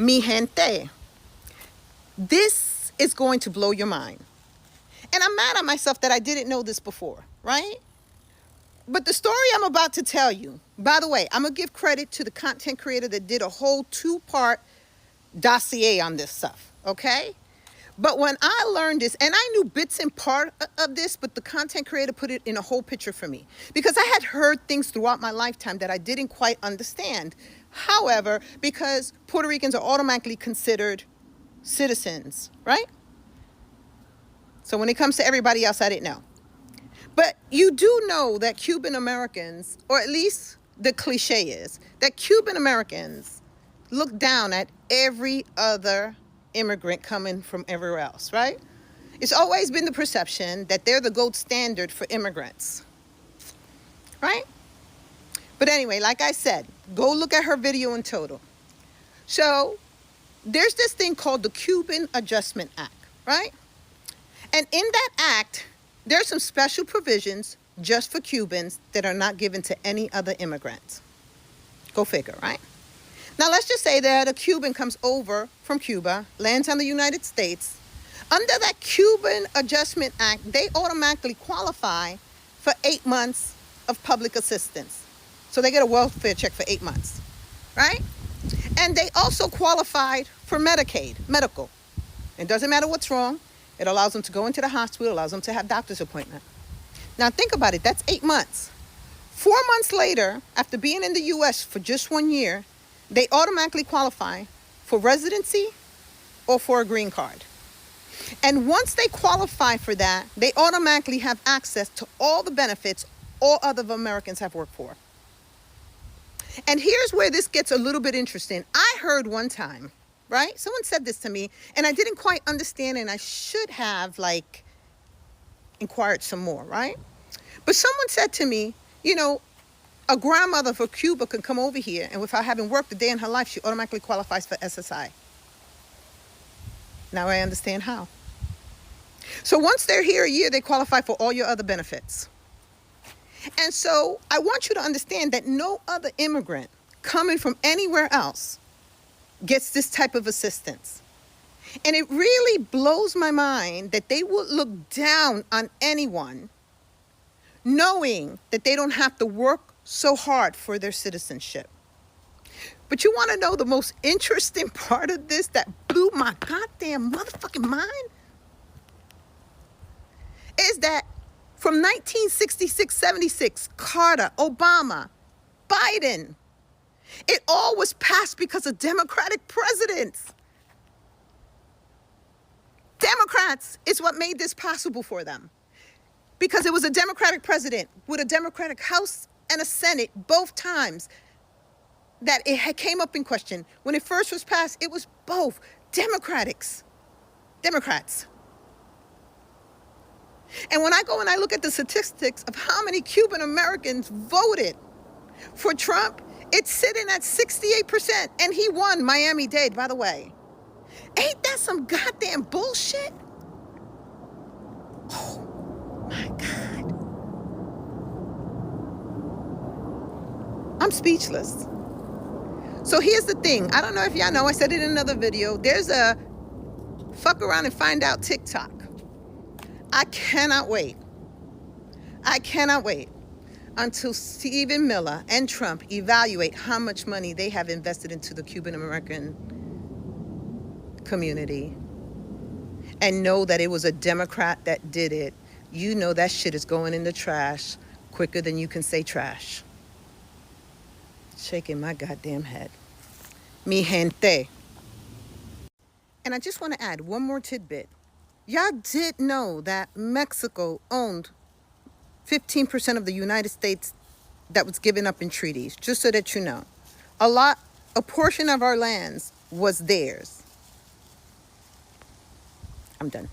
Mi gente, this is going to blow your mind. And I'm mad at myself that I didn't know this before, right? But the story I'm about to tell you, by the way, I'm going to give credit to the content creator that did a whole 2-part dossier on this stuff, okay? But when I learned this, and I knew bits and part of this, but the content creator put it in a whole picture for me. Because I had heard things throughout my lifetime that I didn't quite understand. However, because Puerto Ricans are automatically considered citizens, right? So when it comes to everybody else, I didn't know. But you do know that Cuban Americans, or at least the cliche is, that Cuban Americans look down at every other immigrant coming from everywhere else, right? It's always been the perception that they're the gold standard for immigrants, right? But anyway, like I said, go look at her video in total. So there's this thing called the Cuban Adjustment Act, right? And in that act, there's some special provisions just for Cubans that are not given to any other immigrants. Go figure, right? Now, let's just say that a Cuban comes over from Cuba, lands on the United States. Under that Cuban Adjustment Act, they automatically qualify for 8 months of public assistance. So they get a welfare check for 8 months, right? And they also qualified for Medicaid, medical. It doesn't matter what's wrong. It allows them to go into the hospital, allows them to have doctor's appointment. Now think about it, that's 8 months. 4 months later, after being in the US for just 1 year, they automatically qualify for residency or for a green card. And once they qualify for that, they automatically have access to all the benefits all other Americans have worked for. And here's where this gets a little bit interesting. I heard one time, right? Someone said this to me, and I didn't quite understand, and I should have, inquired some more, right? But someone said to me, you know, a grandmother for Cuba can come over here, and without having worked a day in her life, she automatically qualifies for SSI. Now I understand how. So once they're here a year, they qualify for all your other benefits. And so I want you to understand that no other immigrant coming from anywhere else gets this type of assistance. And it really blows my mind that they would look down on anyone knowing that they don't have to work so hard for their citizenship. But you want to know the most interesting part of this that blew my goddamn motherfucking mind? Is that from 1966, 76, Carter, Obama, Biden, it all was passed because of Democratic presidents. Democrats is what made this possible for them. Because it was a Democratic president with a Democratic House and a Senate both times that it came up in question. When it first was passed, it was both Democrats. And when I go and I look at the statistics of how many Cuban Americans voted for Trump, it's sitting at 68%. And he won Miami-Dade, by the way. Ain't that some goddamn bullshit? Oh, my God. I'm speechless. So here's the thing. I don't know if y'all know, I said it in another video. There's a fuck around and find out TikTok. I cannot wait until Stephen Miller and Trump evaluate how much money they have invested into the Cuban American community and know that it was a Democrat that did it. You know that shit is going in the trash quicker than you can say trash. Shaking my goddamn head. Mi gente. And I just want to add one more tidbit. Y'all did know that Mexico owned 15% of the United States that was given up in treaties, just so that you know. A portion of our lands was theirs. I'm done.